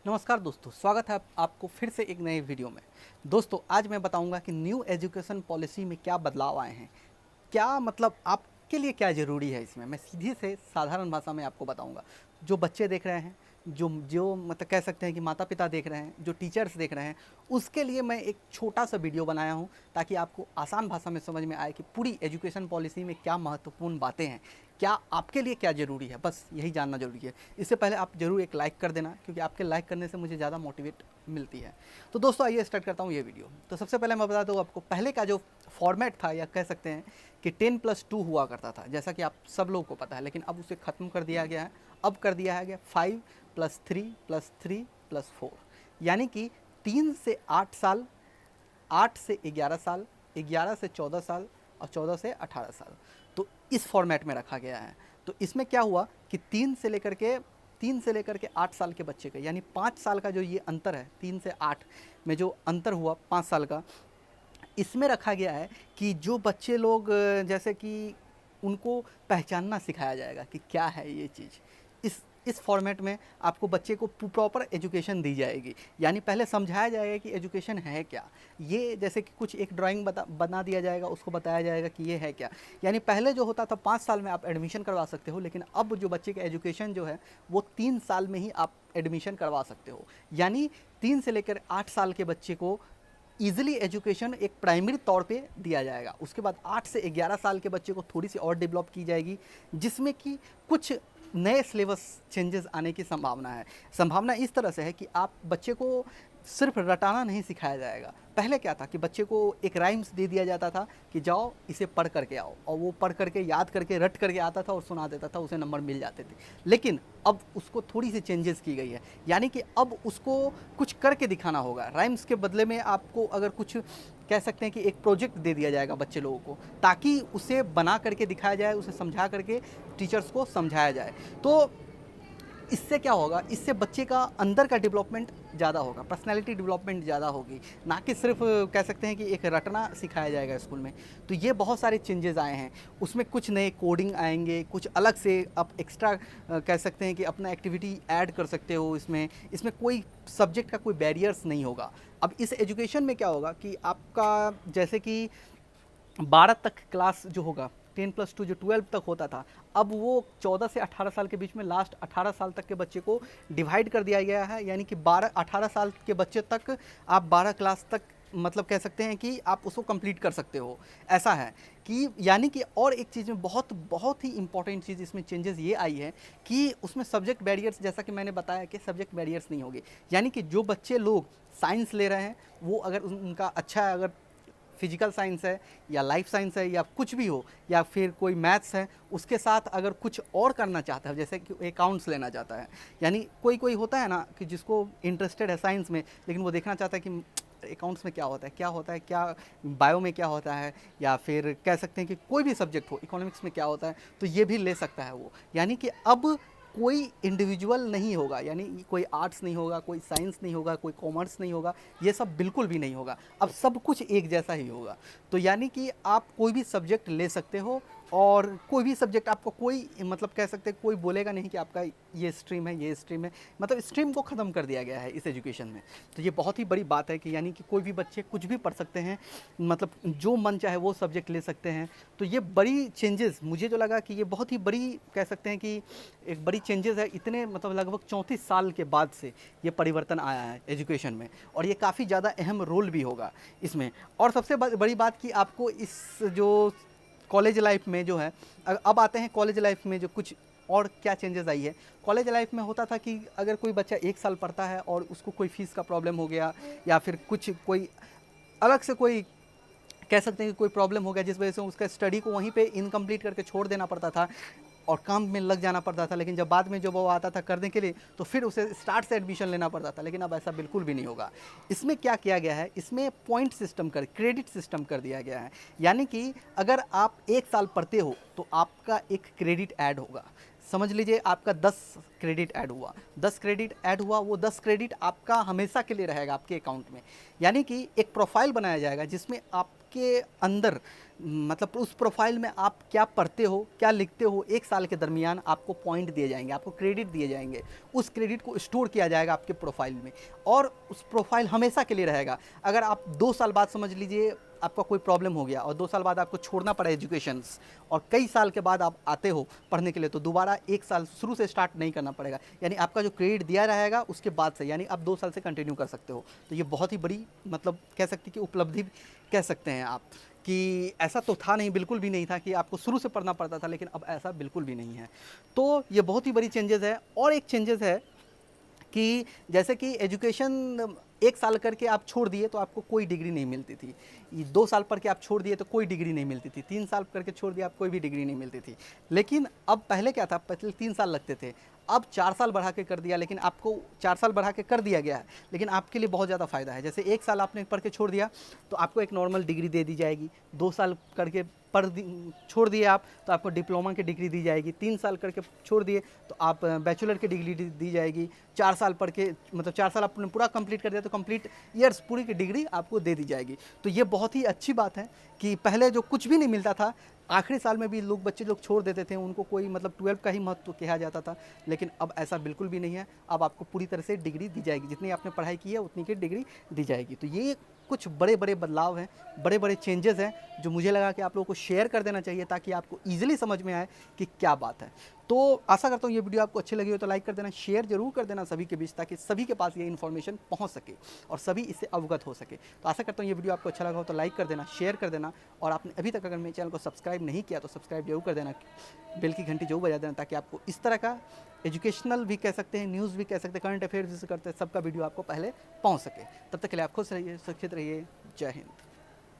नमस्कार दोस्तों, स्वागत है आपको फिर से एक नए वीडियो में। दोस्तों, आज मैं बताऊंगा कि न्यू एजुकेशन पॉलिसी में क्या बदलाव आए हैं। क्या मतलब आपके लिए क्या ज़रूरी है इसमें, मैं सीधी से साधारण भाषा में आपको बताऊंगा। जो बच्चे देख रहे हैं, जो जो मतलब कह सकते हैं कि माता पिता देख रहे हैं, जो टीचर्स देख रहे हैं, उसके लिए मैं एक छोटा सा वीडियो बनाया हूं ताकि आपको आसान भाषा में समझ में आए कि पूरी एजुकेशन पॉलिसी में क्या महत्वपूर्ण बातें हैं, क्या आपके लिए क्या ज़रूरी है, बस यही जानना ज़रूरी है। इससे पहले आप ज़रूर एक लाइक कर देना, क्योंकि आपके लाइक करने से मुझे ज़्यादा मोटिवेट मिलती है। तो दोस्तों, आइए स्टार्ट करता हूँ ये वीडियो। तो सबसे पहले मैं बता दूँ आपको, पहले का जो फॉर्मेट था, या कह सकते हैं कि 10+2 हुआ करता था, जैसा कि आप सब लोगों को पता है, लेकिन अब उसे ख़त्म कर दिया गया है। अब कर दिया है गया 5+3+3+4, यानी कि 3 से 8 साल, 8 से 11 साल, 11 से 14 साल और 14 से 18 साल। तो इस फॉर्मेट में रखा गया है। तो इसमें क्या हुआ कि 3 से लेकर के 8 साल के बच्चे का, यानी 5 साल का जो ये अंतर है, 3 से 8 में जो अंतर हुआ 5 साल का, इसमें रखा गया है कि जो बच्चे लोग जैसे कि उनको पहचानना सिखाया जाएगा कि क्या है ये चीज़। इस फॉर्मेट में आपको बच्चे को प्रॉपर एजुकेशन दी जाएगी, यानी पहले समझाया जाएगा कि एजुकेशन है क्या। ये जैसे कि कुछ एक ड्राइंग बना दिया जाएगा, उसको बताया जाएगा कि ये है क्या। यानी पहले जो होता था 5 साल में आप एडमिशन करवा सकते हो, लेकिन अब जो बच्चे का एजुकेशन जो है वो 3 साल में ही आप एडमिशन करवा सकते हो। यानी 3 से लेकर 8 साल के बच्चे को ईजिली एजुकेशन एक प्राइमरी तौर पे दिया जाएगा। उसके बाद 8 से 11 साल के बच्चे को थोड़ी सी और डेवलप की जाएगी, जिसमें कि कुछ नए सिलेबस चेंजेस आने की संभावना है। संभावना इस तरह से है कि आप बच्चे को सिर्फ रटाना नहीं सिखाया जाएगा। पहले क्या था कि बच्चे को एक राइम्स दे दिया जाता था कि जाओ इसे पढ़ करके आओ, और वो पढ़ करके याद करके रट करके आता था और सुना देता था, उसे नंबर मिल जाते थे। लेकिन अब उसको थोड़ी सी चेंजेस की गई है, यानी कि अब उसको कुछ करके दिखाना होगा। राइम्स के बदले में आपको अगर कुछ कह सकते हैं कि एक प्रोजेक्ट दे दिया जाएगा बच्चे लोगों को, ताकि उसे बना करके दिखाया जाए, उसे समझा करके टीचर्स को समझाया जाए। तो इससे क्या होगा, इससे बच्चे का अंदर का डेवलपमेंट ज़्यादा होगा, पर्सनैलिटी डेवलपमेंट ज़्यादा होगी, ना कि सिर्फ कह सकते हैं कि एक रटना सिखाया जाएगा स्कूल में। तो ये बहुत सारे चेंजेस आए हैं। उसमें कुछ नए कोडिंग आएंगे, कुछ अलग से आप एक्स्ट्रा कह सकते हैं कि अपना एक्टिविटी ऐड कर सकते हो। इसमें कोई सब्जेक्ट का कोई बैरियर्स नहीं होगा। अब इस एजुकेशन में क्या होगा कि आपका जैसे कि 12 तक क्लास जो होगा, 10+2 जो 12 तक होता था, अब वो 14 से 18 साल के बीच में लास्ट 18 साल तक के बच्चे को डिवाइड कर दिया गया है। यानी कि 18 साल के बच्चे तक आप 12 क्लास तक मतलब कह सकते हैं कि आप उसको कंप्लीट कर सकते हो। ऐसा है कि यानी कि और एक चीज़ में बहुत बहुत ही इंपॉर्टेंट चीज़ इसमें चेंजेस ये आई है कि उसमें सब्जेक्ट बैरियर्स, जैसा कि मैंने बताया कि सब्जेक्ट बैरियर्स नहीं होंगे। यानी कि जो बच्चे लोग साइंस ले रहे हैं, वो अगर उनका अच्छा, अगर फिजिकल साइंस है या लाइफ साइंस है या कुछ भी हो, या फिर कोई मैथ्स है, उसके साथ अगर कुछ और करना चाहता है, जैसे कि अकाउंट्स लेना चाहता है, यानी कोई कोई होता है ना कि जिसको इंटरेस्टेड है साइंस में, लेकिन वो देखना चाहता है कि अकाउंट्स में क्या होता है, क्या होता है, क्या बायो में क्या होता है, या फिर कह सकते हैं कि कोई भी सब्जेक्ट हो, इकोनॉमिक्स में क्या होता है, तो ये भी ले सकता है वो। यानी कि अब कोई इंडिविजुअल नहीं होगा, यानी कोई आर्ट्स नहीं होगा, कोई साइंस नहीं होगा, कोई कॉमर्स नहीं होगा, ये सब बिल्कुल भी नहीं होगा। अब सब कुछ एक जैसा ही होगा। तो यानी कि आप कोई भी सब्जेक्ट ले सकते हो, और कोई भी सब्जेक्ट आपको कोई मतलब कह सकते हैं कोई बोलेगा नहीं कि आपका ये स्ट्रीम है, ये स्ट्रीम है। मतलब स्ट्रीम को ख़त्म कर दिया गया है इस एजुकेशन में। तो ये बहुत ही बड़ी बात है कि यानी कि कोई भी बच्चे कुछ भी पढ़ सकते हैं, मतलब जो मन चाहे वो सब्जेक्ट ले सकते हैं। तो ये बड़ी चेंजेस मुझे जो लगा कि ये बहुत ही बड़ी कह सकते हैं कि एक बड़ी चेंजेस है। इतने मतलब लगभग 34 साल के बाद से ये परिवर्तन आया है एजुकेशन में, और ये काफ़ी ज़्यादा अहम रोल भी होगा इसमें। और सबसे बड़ी बात कि आपको इस जो कॉलेज लाइफ में जो है, अब आते हैं कॉलेज लाइफ में जो कुछ और क्या चेंजेस आई है। कॉलेज लाइफ में होता था कि अगर कोई बच्चा 1 साल पढ़ता है और उसको कोई फीस का प्रॉब्लम हो गया, या फिर कुछ कोई अलग से कोई कह सकते हैं कि कोई प्रॉब्लम हो गया, जिस वजह से उसका स्टडी को वहीं पे इनकम्प्लीट करके छोड़ देना पड़ता था और काम में लग जाना पड़ता था। लेकिन जब बाद में जब वो आता था करने के लिए, तो फिर उसे स्टार्ट से एडमिशन लेना पड़ता था। लेकिन अब ऐसा बिल्कुल भी नहीं होगा। इसमें क्या किया गया है, इसमें पॉइंट सिस्टम कर, क्रेडिट सिस्टम कर दिया गया है। यानी कि अगर आप 1 साल पढ़ते हो तो आपका एक क्रेडिट ऐड होगा। समझ लीजिए आपका 10 क्रेडिट ऐड हुआ, 10 क्रेडिट ऐड हुआ, वो 10 क्रेडिट आपका हमेशा के लिए रहेगा आपके अकाउंट में। यानी कि एक प्रोफाइल बनाया जाएगा जिसमें आपके अंदर मतलब उस प्रोफाइल में आप क्या पढ़ते हो, क्या लिखते हो, 1 साल के दरमियान आपको पॉइंट दिए जाएंगे, आपको क्रेडिट दिए जाएंगे। उस क्रेडिट को स्टोर किया जाएगा आपके प्रोफाइल में और उस प्रोफाइल हमेशा के लिए रहेगा। अगर आप 2 साल बाद समझ लीजिए आपका कोई प्रॉब्लम हो गया और 2 साल बाद आपको छोड़ना पड़ा एजुकेशंस और कई साल के बाद आप आते हो पढ़ने के लिए, तो दोबारा 1 साल शुरू से स्टार्ट नहीं करना पड़ेगा। यानी आपका जो क्रेडिट दिया रहेगा उसके बाद से, यानी आप 2 साल से कंटिन्यू कर सकते हो। तो ये बहुत ही बड़ी मतलब कह सकते हैं कि उपलब्धि कह सकते हैं आप, कि ऐसा तो था नहीं, बिल्कुल भी नहीं था कि आपको शुरू से पढ़ना पड़ता था, लेकिन अब ऐसा बिल्कुल भी नहीं है। तो ये बहुत ही बड़ी चेंजेस है। और एक चेंजेस है कि जैसे कि एजुकेशन 1 साल करके आप छोड़ दिए तो आपको कोई डिग्री नहीं मिलती थी, 2 साल पढ़ के आप छोड़ दिए तो कोई डिग्री नहीं मिलती थी, 3 साल करके छोड़ दिया आप कोई भी डिग्री नहीं मिलती थी। लेकिन अब पहले क्या था, पहले 3 साल लगते थे, अब 4 साल बढ़ा के कर दिया, लेकिन आपको 4 साल बढ़ा के कर दिया गया है, लेकिन आपके लिए बहुत ज़्यादा फ़ायदा है। जैसे 1 साल आपने पढ़ के छोड़ दिया तो आपको एक नॉर्मल डिग्री दे दी जाएगी, 2 साल करके छोड़ दिए आप तो आपको डिप्लोमा की डिग्री दी जाएगी, 3 साल करके छोड़ दिए तो आप बैचलर की डिग्री दी जाएगी, 4 साल पढ़ के मतलब 4 साल आपने पूरा कंप्लीट कर दिया तो कंप्लीट ईयर्स पूरी की डिग्री आपको दे दी जाएगी। तो ये बहुत ही अच्छी बात है कि पहले जो कुछ भी नहीं मिलता था, आखिरी साल में भी बच्चे लोग छोड़ देते थे, उनको कोई मतलब 12 का ही महत्व कहा जाता था, लेकिन अब ऐसा बिल्कुल भी नहीं है। अब आपको पूरी तरह से डिग्री दी जाएगी, जितनी आपने पढ़ाई की है उतनी की डिग्री दी जाएगी। तो ये कुछ बड़े बड़े बदलाव हैं, बड़े बड़े चेंजेस हैं, जो मुझे लगा कि आप लोगों को शेयर कर देना चाहिए ताकि आपको ईजिली समझ में आए कि क्या बात है। तो आशा करता हूँ ये वीडियो आपको अच्छी लगी हो तो लाइक कर देना, शेयर जरूर कर देना सभी के बीच, ताकि सभी के पास ये इन्फॉर्मेशन पहुँच सके और सभी इससे अवगत हो सके। तो आशा करता हूँ ये वीडियो आपको अच्छा लगा हो तो लाइक कर देना, शेयर कर देना, और आपने अभी तक अगर मेरे चैनल को सब्सक्राइब नहीं किया तो सब्सक्राइब जरूर कर देना, बेल की घंटी जरूर बजा देना, ताकि आपको इस तरह का एजुकेशनल भी कह सकते हैं, न्यूज़ भी कह सकते हैं, करंट अफेयर्स जिसे करते हैं, सबका वीडियो आपको पहले पहुँच सके। तब तक के लिए आप खुश रहिए, सुरक्षित रहिए। जय हिंद।